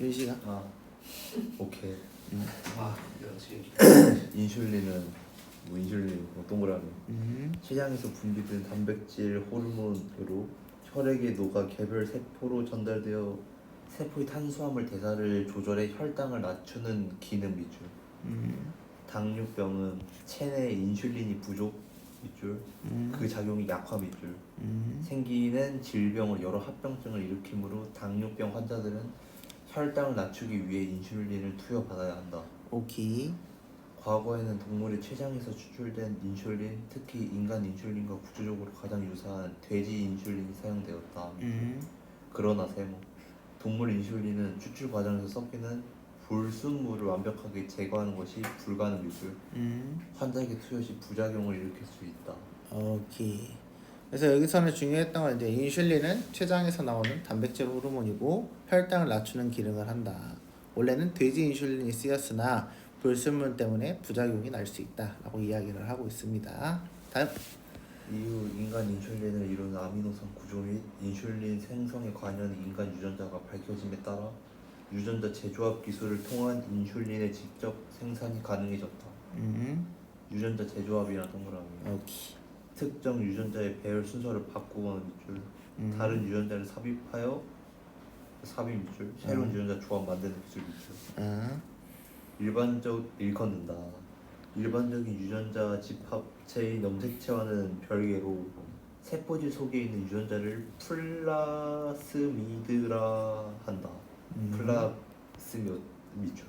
윤씨가. 아 오케이. 아 역시 인슐린은 뭐 인슐린 뭐 동그라미. 췌장에서 분비된 단백질 호르몬으로 혈액에 녹아 개별 세포로 전달되어 세포의 탄수화물 대사를 조절해 혈당을 낮추는 기능 밑줄. 당뇨병은 체내 인슐린이 부족 밑줄. 그 작용이 약화 밑줄. 생기는 질병을 여러 합병증을 일으키므로 당뇨병 환자들은 혈당을 낮추기 위해 인슐린을 투여받아야 한다. 오케이. 과거에는 동물의 췌장에서 추출된 인슐린, 특히 인간 인슐린과 구조적으로 가장 유사한 돼지 인슐린이 사용되었다. 그러나 세모, 동물 인슐린은 추출 과정에서 섞이는 불순물을 완벽하게 제거하는 것이 불가능 밑줄. 환자에게 투여 시 부작용을 일으킬 수 있다. 오케이. 그래서 여기서는 중요했던 건 이제 인슐린은 췌장에서 나오는 단백질 호르몬이고 혈당을 낮추는 기능을 한다. 원래는 돼지 인슐린이 쓰였으나 불순물 때문에 부작용이 날 수 있다라고 이야기를 하고 있습니다. 다음. 이후 인간 인슐린을 이루는 아미노산 구조 및 인슐린 생성에 관여하는 인간 유전자가 밝혀짐에 따라 유전자 재조합 기술을 통한 인슐린의 직접 생산이 가능해졌다. 유전자 재조합이란 동그라미. 오케이. 특정 유전자의 배열 순서를 바꾸거나 밑줄. 다른 유전자를 삽입하여 삽입 밑줄. 새로운 유전자 조합 만드는 기술 밑줄. 일컫는다. 일반적인 유전자 집합체의 염색체와는 별개로 세포질 속에 있는 유전자를 플라스미드라 한다. 플라스미드 밑줄.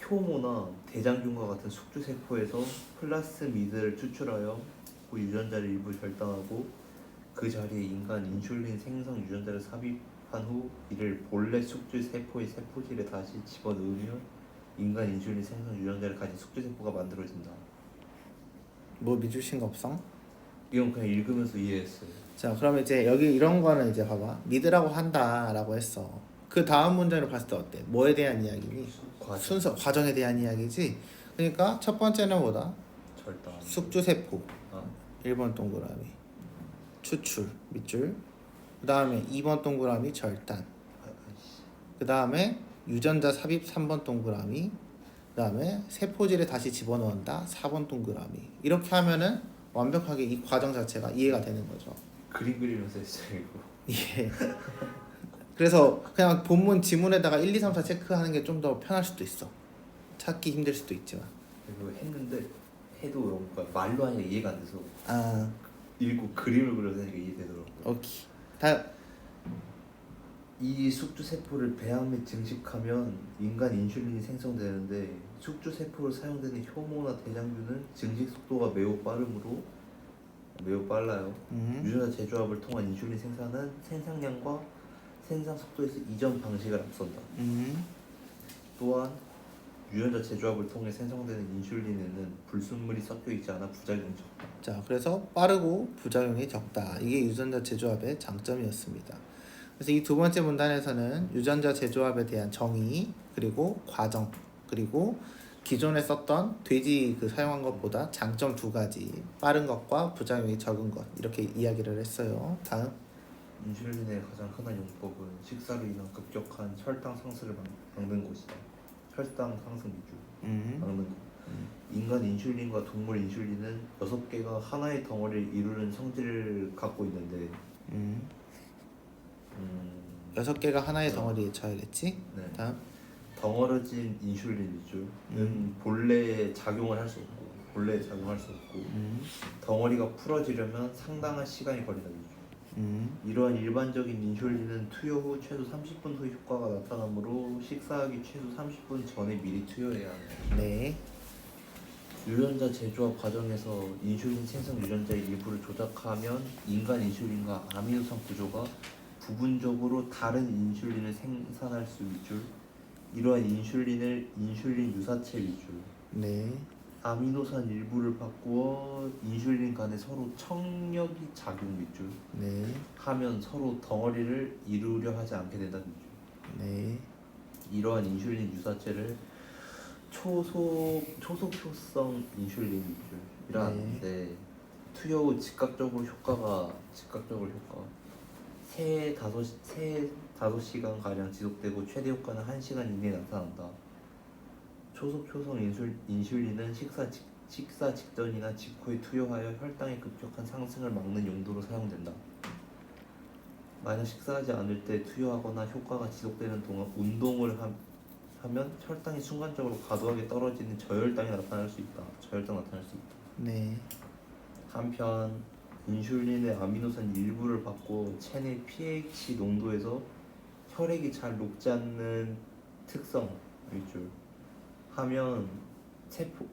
효모나 대장균과 같은 숙주 세포에서 플라스미드를 추출하여 그 유전자를 일부 절단하고 그 자리에 인간 인슐린 생성 유전자를 삽입한 후 이를 본래 숙주 세포의 세포질에 다시 집어넣으면 인간 인슐린 생성 유전자를 가진 숙주 세포가 만들어진다. 뭐 믿으신 거 없어? 이건 그냥 읽으면서 이해했어요. 자, 그럼 이제 여기 이런 거는 이제 봐봐. 믿으라고 한다라고 했어. 그 다음 문제를 봤을 때 어때? 뭐에 대한 이야기니? 순서, 과정에 대한 이야기지. 그러니까 첫 번째는 뭐다? 절단. 숙주 세포. 아. 1번 동그라미. 추출 밑줄. 그 다음에 2번 동그라미 절단. 그 다음에 유전자 삽입 3번 동그라미. 그 다음에 세포질에 다시 집어넣는다 4번 동그라미. 이렇게 하면은 완벽하게 이 과정 자체가 이해가 되는 거죠. 그림 그리면서 했어요 이거. 예. 그래서 그냥 본문 지문에다가 1, 2, 3, 4 체크하는 게 좀 더 편할 수도 있어. 찾기 힘들 수도 있지만. 이거 했는데 해도 뭔가 말로 하니까 이해가 안 돼서 아, 읽고 그림을 그려서 하니까 이해되더라고요. 오케이. 다음. 이 숙주 세포를 배양 및 증식하면 인간 인슐린이 생성되는데 숙주 세포로 사용되는 효모나 대장균은 증식 속도가 매우 빨라요. 유전자 재조합을 통한 인슐린 생산은 생산량과 생산 속도에서 이전 방식을 앞선다. 또한 유전자 재조합을 통해 생성되는 인슐린에는 불순물이 섞여 있지 않아 부작용이 적다. 자, 그래서 빠르고 부작용이 적다. 이게 유전자 재조합의 장점이었습니다. 그래서 이 두 번째 문단에서는 유전자 재조합에 대한 정의, 그리고 과정, 그리고 기존에 썼던 돼지 그 사용한 것보다 장점 두 가지, 빠른 것과 부작용이 적은 것, 이렇게 이야기를 했어요. 다음. 인슐린의 가장 흔한 용법은 식사로 인한 급격한 혈당 상승을 막는 것이다. 혈당 상승 위주 막는 것. 인간 인슐린과 동물 인슐린은 6개가 하나의 덩어리를 이루는 성질을 갖고 있는데 6개가 하나의 덩어리에 쳐야겠지? 네. 다음. 덩어러진 인슐린 위주는 본래 작용을 할 수 없고 덩어리가 풀어지려면 상당한 시간이 걸린다 위주. 이러한 일반적인 인슐린은 투여 후 최소 30분 후 효과가 나타나므로 식사하기 최소 30분 전에 미리 투여해야 합니다. 네. 유전자 재조합 과정에서 인슐린 생성 유전자의 일부를 조작하면 인간 인슐린과 아미노산 구조가 부분적으로 다른 인슐린을 생산할 수 있줄. 이러한 인슐린을 인슐린 유사체 위줄. 네. 아미노산 일부를 바꾸어 인슐린 간에 서로 청력이 작용 밑줄. 네. 하면 서로 덩어리를 이루려 하지 않게 된다 밑줄. 네. 이러한 인슐린 유사체를 초속효성 인슐린 밑줄이라 하는데 투여 후 즉각적으로 효과 세 5시간 가량 지속되고 최대 효과는 1시간 이내에 나타난다. 초속 효성 인슐린은 식사 직전이나 직후에 투여하여 혈당의 급격한 상승을 막는 용도로 사용된다. 만약 식사하지 않을 때 투여하거나 효과가 지속되는 동안 운동을 하면 혈당이 순간적으로 과도하게 떨어지는 저혈당이 나타날 수 있다. 네. 한편 인슐린의 아미노산 일부를 받고 체내 pH 농도에서 혈액이 잘 녹지 않는 특성 일줄 하면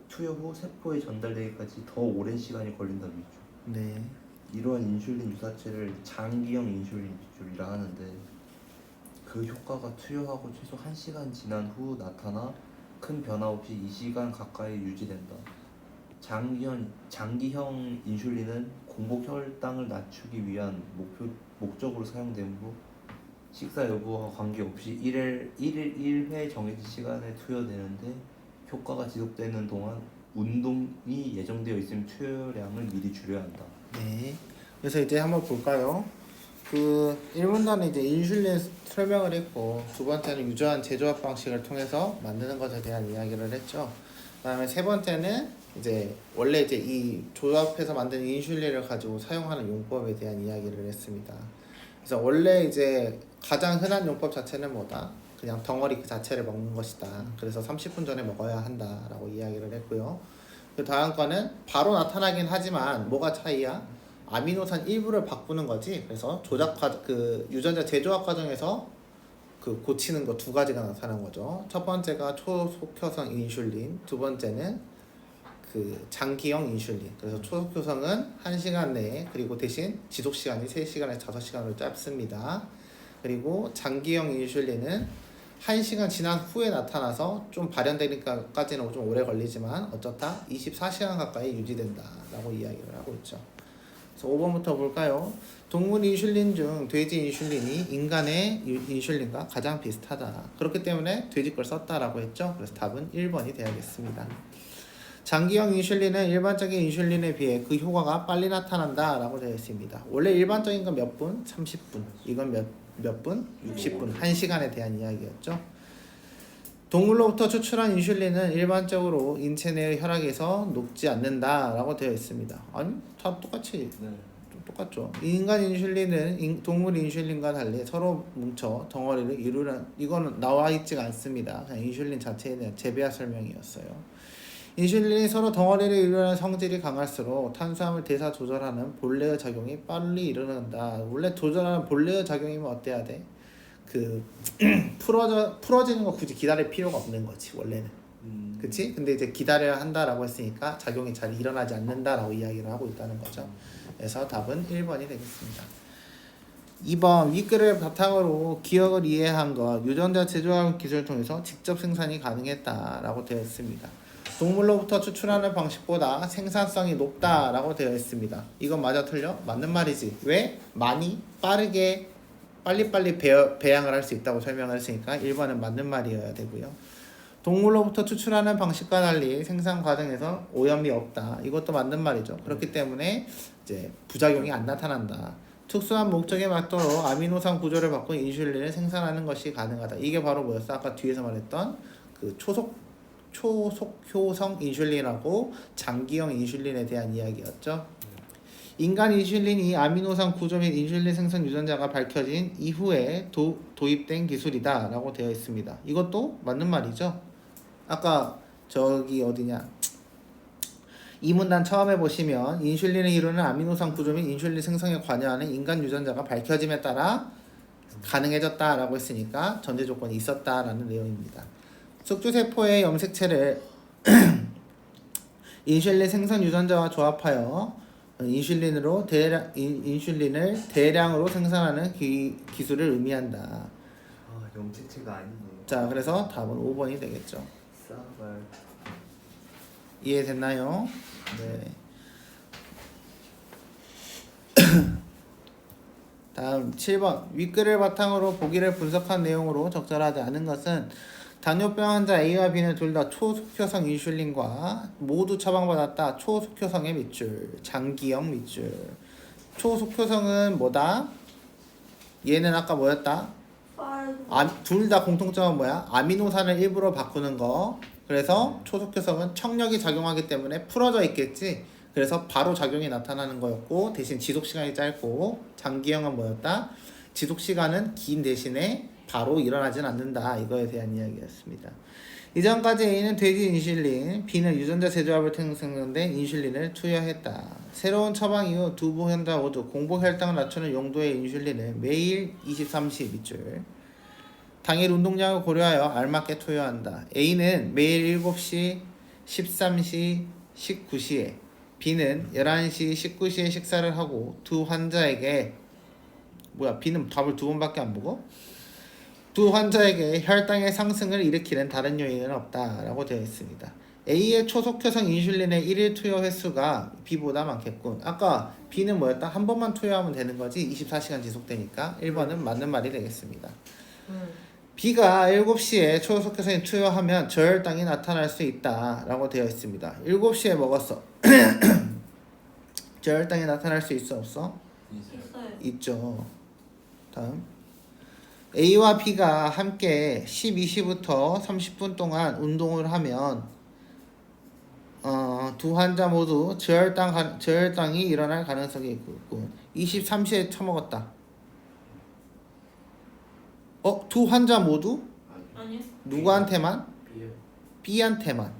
투여 후 세포에 전달되기까지 더 오랜 시간이 걸린다 일줄. 네. 이러한 인슐린 유사체를 장기형 인슐린 밑줄이라 하는데 그 효과가 투여하고 최소 1시간 지난 후 나타나 큰 변화 없이 2시간 가까이 유지된다. 장기형 인슐린은 공복 혈당을 낮추기 위한 목적으로 사용되므로 식사 여부와 관계없이 1일 1회 정해진 시간에 투여되는데 효과가 지속되는 동안 운동이 예정되어 있으면 투여량을 미리 줄여야 한다. 네. 그래서 이제 한번 볼까요? 그 1분단은 이제 인슐린 설명을 했고, 두 번째는 유전자 제조합 방식을 통해서 만드는 것에 대한 이야기를 했죠. 그다음에 세 번째는 이제 원래 이제 이 조합해서 만든 인슐린을 가지고 사용하는 용법에 대한 이야기를 했습니다. 그래서 원래 이제 가장 흔한 용법 자체는 뭐다? 그냥 덩어리 그 자체를 먹는 것이다. 그래서 30분 전에 먹어야 한다라고 이야기를 했고요. 그 다음 거는 바로 나타나긴 하지만 뭐가 차이야? 아미노산 일부를 바꾸는 거지. 그래서 그 유전자 제조합 과정에서 그 고치는 거 두 가지가 나타난 거죠. 첫 번째가 초속효성 인슐린, 두 번째는 그 장기형 인슐린. 그래서 초속효성은 1시간 내에, 그리고 대신 지속 시간이 3시간에서 5시간으로 짧습니다. 그리고 장기형 인슐린은 1시간 지난 후에 나타나서 좀 발현되니까까지는 좀 오래 걸리지만 어쩌다 24시간 가까이 유지된다라고 이야기를 하고 있죠. 그래서 5번부터 볼까요? 동물 인슐린 중 돼지 인슐린이 인간의 인슐린과 가장 비슷하다. 그렇기 때문에 돼지 걸 썼다라고 했죠. 그래서 답은 1번이 되어야겠습니다. 장기형 인슐린은 일반적인 인슐린에 비해 그 효과가 빨리 나타난다라고 되어 있습니다. 원래 일반적인 건 몇 분? 30분. 이건 몇 분? 60분. 1시간에 대한 이야기였죠. 동물로부터 추출한 인슐린은 일반적으로 인체 내의 혈액에서 녹지 않는다라고 되어 있습니다. 아니, 다 똑같이 좀 똑같죠. 인간 인슐린은 동물 인슐린과 달리 서로 뭉쳐 덩어리를 이루는, 이거는 나와 있지가 않습니다. 그냥 인슐린 자체에 대한 재배합 설명이었어요. 인슐린이 서로 덩어리를 이루는 성질이 강할수록 탄수화물 대사 조절하는 본래의 작용이 빨리 일어난다. 원래 조절하는 본래의 작용이면 어때야 돼? 그 풀어지는 거 굳이 기다릴 필요가 없는 거지 원래는. 그치? 근데 이제 기다려야 한다라고 했으니까 작용이 잘 일어나지 않는다라고 이야기를 하고 있다는 거죠. 그래서 답은 1번이 되겠습니다. 2번 윗글을 바탕으로 기억을 이해한 것, 유전자 제조합 기술을 통해서 직접 생산이 가능했다라고 되어 있습니다. 동물로부터 추출하는 방식보다 생산성이 높다라고 되어 있습니다. 이건 맞아 틀려? 맞는 말이지. 왜? 많이 빠르게 빨리빨리 배양을 할 수 있다고 설명을 했으니까 1번은 맞는 말이어야 되고요. 동물로부터 추출하는 방식과 달리 생산 과정에서 오염이 없다. 이것도 맞는 말이죠. 그렇기 때문에 이제 부작용이 안 나타난다. 특수한 목적에 맞도록 아미노산 구조를 바꾼 인슐린을 생산하는 것이 가능하다. 이게 바로 뭐였어? 아까 뒤에서 말했던 그 초속효성 인슐린하고 장기형 인슐린에 대한 이야기였죠. 인간 인슐린이 아미노산 구조 및 인슐린 생성 유전자가 밝혀진 이후에 도입된 기술이다 라고 되어 있습니다. 이것도 맞는 말이죠. 아까 저기 어디냐, 이 문단 처음에 보시면 인슐린을 이루는 아미노산 구조 및 인슐린 생성에 관여하는 인간 유전자가 밝혀짐에 따라 가능해졌다 라고 했으니까 전제 조건이 있었다라는 내용입니다. 숙주세포의 염색체를 인슐린 생성 유전자와 조합하여 인슐린을 대량으로 생산하는 기술을 의미한다. 아, 염색체가 아니네. 자, 그래서 답은 5번이 되겠죠. 싸발. 이해됐나요? 네. 다음 7번 윗글을 바탕으로 보기를 분석한 내용으로 적절하지 않은 것은 당뇨병 환자 A와 B는 둘 다 초속효성 인슐린과 모두 처방받았다. 초속효성의 밑줄, 장기형 밑줄. 초속효성은 뭐다? 얘는 아까 뭐였다? 둘 다 공통점은 뭐야? 아미노산을 일부러 바꾸는 거. 그래서 초속효성은 청력이 작용하기 때문에 풀어져 있겠지. 그래서 바로 작용이 나타나는 거였고 대신 지속시간이 짧고 장기형은 뭐였다? 지속시간은 긴 대신에 바로 일어나진 않는다. 이거에 대한 이야기였습니다. 이전까지 A는 돼지 인슐린, B는 유전자 재조합을 통해 생성된 인슐린을 투여했다. 새로운 처방 이후 두 보현자 모두 공복 혈당을 낮추는 용도의 인슐린을 매일 23시 밑줄 당일 운동량을 고려하여 알맞게 투여한다. A는 매일 7시, 13시, 19시에 B는 11시, 19시에 식사를 하고 두 환자에게 B는 답을 두 번밖에 안 보고? 두 환자에게 혈당의 상승을 일으키는 다른 요인은 없다라고 되어 있습니다. A의 초속효성 인슐린의 1일 투여 횟수가 B보다 많겠군. 아까 B는 뭐였다? 한 번만 투여하면 되는 거지 24시간 지속되니까 1번은 맞는 말이 되겠습니다. B가 7시에 초속효성이 투여하면 저혈당이 나타날 수 있다라고 되어 있습니다. 7시에 먹었어. 저혈당이 나타날 수 있어 없어? 있어요. 있죠. 다음 A와 B가 함께 12시부터 30분 동안 운동을 하면 두 환자 모두 저혈당이 일어날 가능성이 있고 23시에 처먹었다. 두 환자 모두? 아니요. 누구한테만? B요. B한테만.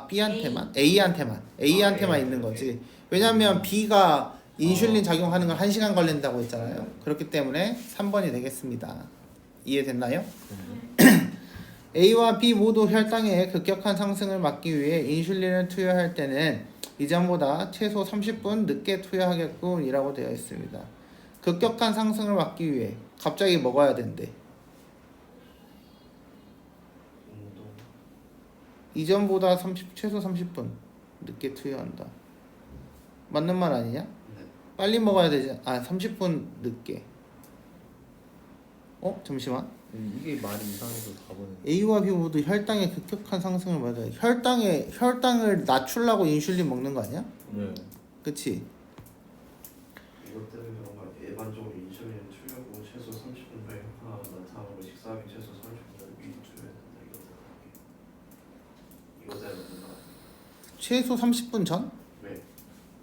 B한테만? A한테만 있는 거지. 왜냐면 B가 인슐린 작용하는 건 1시간 걸린다고 했잖아요. 그렇기 때문에 3번이 되겠습니다. 이해됐나요? A와 B 모두 혈당의 급격한 상승을 막기 위해 인슐린을 투여할 때는 이전보다 최소 30분 늦게 투여하겠군 이라고 되어 있습니다. 급격한 상승을 막기 위해 갑자기 먹어야 된대. 운동. 이전보다 최소 30분 늦게 투여한다. 맞는 말 아니냐? 네. 빨리 먹어야 되지. 30분 늦게. 잠시만. 이게 말이 이상해서 답은 A와 B 모두 혈당의 급격한 상승을 맞아요. 혈당을 낮추려고 인슐린 먹는 거 아니야? 네. 그치? 이것 때문에 그런가 일반적으로 인슐린 투여 후 최소 30분 후에 효과가 나타나고 식사하기 최소 30분 전 미리 투여해야 된다. 이거 생각해. 이거 생각해. 최소 30분 전? 네.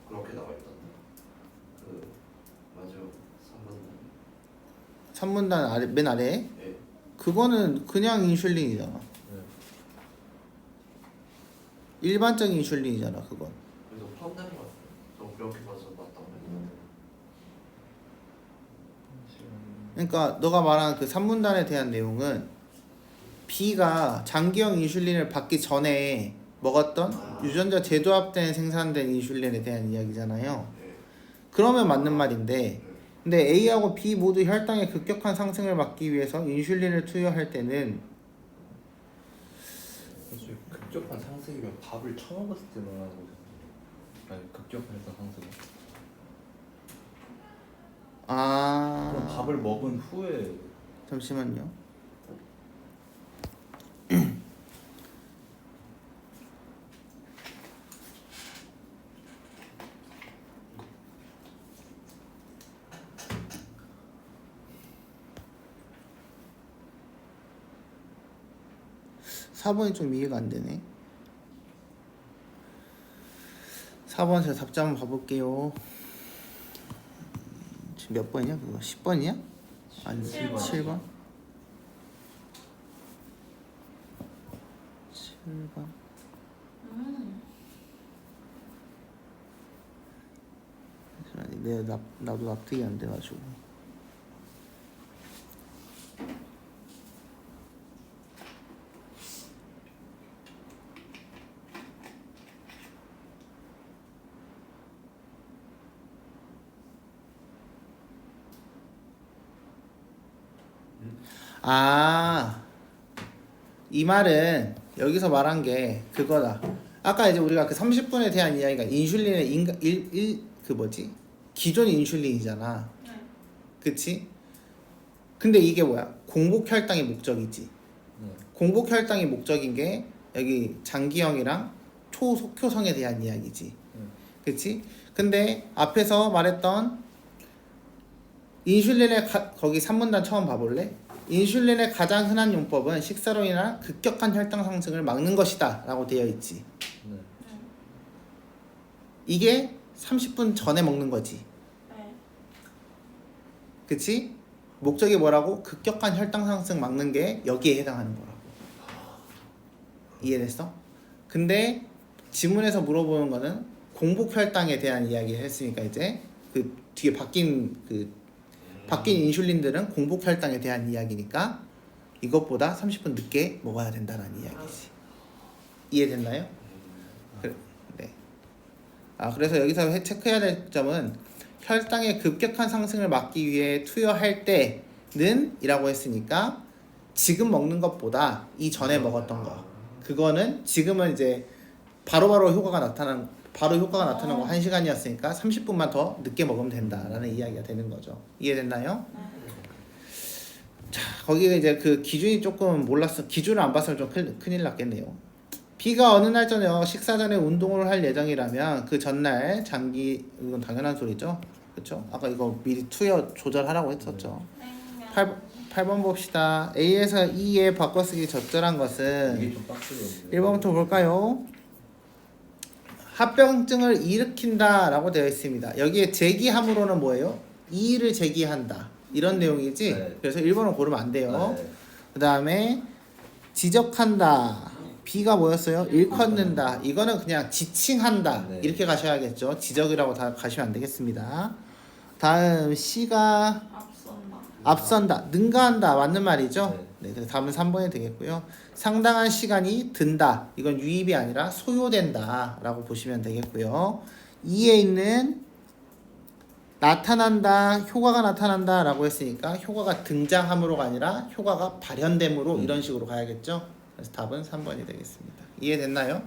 그렇게 나와 있던데. 맞아. 3번. 3분단 아래, 맨 아래에? 네. 그거는 그냥 인슐린이잖아. 네. 일반적인 인슐린이잖아 그건. 그래서 포함되는 거 같아요. 저 그렇게 봐서 맞다고 했는데. 그러니까 너가 말한 그 3분단에 대한 내용은 B가 장기형 인슐린을 받기 전에 먹었던 유전자 재조합된 생산된 인슐린에 대한 이야기잖아요. 네. 그러면 맞는 말인데 근데 A하고 B 모두 혈당의 급격한 상승을 막기 위해서 인슐린을 투여할 때는 사실 급격한 상승이면 밥을 처먹었을 때 말하는 거죠. 아니 급격한 상승. 그럼 밥을 먹은 후에 잠시만요. (4번이) 좀 이해가 안 되네. 4번 제가 답장 한번 봐볼게요. 지금 몇 번이야 그거? 10번이야? 아니 7번. 7번? 7번. 나도 납득이 안 돼가지고. 이 말은 여기서 말한 게 그거다. 아까 이제 우리가 그 30분에 대한 이야기가 인슐린의 기존 인슐린이잖아. 그치? 근데 이게 뭐야? 공복 혈당이 목적이지. 공복 혈당이 목적인 게 여기 장기형이랑 초속효성에 대한 이야기지. 그치? 근데 앞에서 말했던 인슐린의 거기 3문단 처음 봐볼래? 인슐린의 가장 흔한 용법은 식사로 인한 급격한 혈당 상승을 막는 것이다 라고 되어 있지. 네. 이게 30분 전에 먹는 거지. 네. 그치? 목적이 뭐라고? 급격한 혈당 상승 막는 게 여기에 해당하는 거라고. 이해됐어? 근데 지문에서 물어보는 거는 공복 혈당에 대한 이야기를 했으니까 이제 그 뒤에 바뀐 인슐린들은 공복 혈당에 대한 이야기니까 이것보다 30분 늦게 먹어야 된다는 이야기지. 이해됐나요? 네. 그래서 여기서 체크해야 될 점은 혈당의 급격한 상승을 막기 위해 투여할 때는 이라고 했으니까 지금 먹는 것보다 이전에 먹었던 거 그거는 지금은 이제 바로바로 효과가 나타나는 거 1시간이었으니까 30분만 더 늦게 먹으면 된다라는 이야기가 되는 거죠. 이해됐나요? 자, 거기에 이제 그 기준이 조금 몰랐어. 기준을 안 봤으면 좀 큰일 났겠네요. B가 어느 날 저녁 식사 전에 운동을 할 예정이라면 그 전날 이건 당연한 소리죠. 그렇죠? 아까 이거 미리 투여 조절하라고 했었죠. 8번 봅시다. A에서 E에 바꿔쓰기 적절한 것은 이게 좀 빡세요. 1번부터 볼까요? 합병증을 일으킨다 라고 되어 있습니다. 여기에 제기함으로는 뭐예요? 이의를 제기한다 이런 내용이지. 네. 그래서 1번을 고르면 안 돼요. 네. 그 다음에 지적한다. B가 뭐였어요? 일컫는다. 이거는 그냥 지칭한다. 네. 이렇게 가셔야겠죠. 지적이라고 다 가시면 안 되겠습니다. 다음 C가 앞선다. 능가한다. 맞는 말이죠. 네, 그래서 답은 3번이 되겠고요. 상당한 시간이 든다. 이건 유입이 아니라 소요된다 라고 보시면 되겠고요. 2에 있는 나타난다, 효과가 나타난다 라고 했으니까 효과가 등장함으로가 아니라 효과가 발현됨으로 이런 식으로 가야겠죠. 그래서 답은 3번이 되겠습니다. 이해됐나요?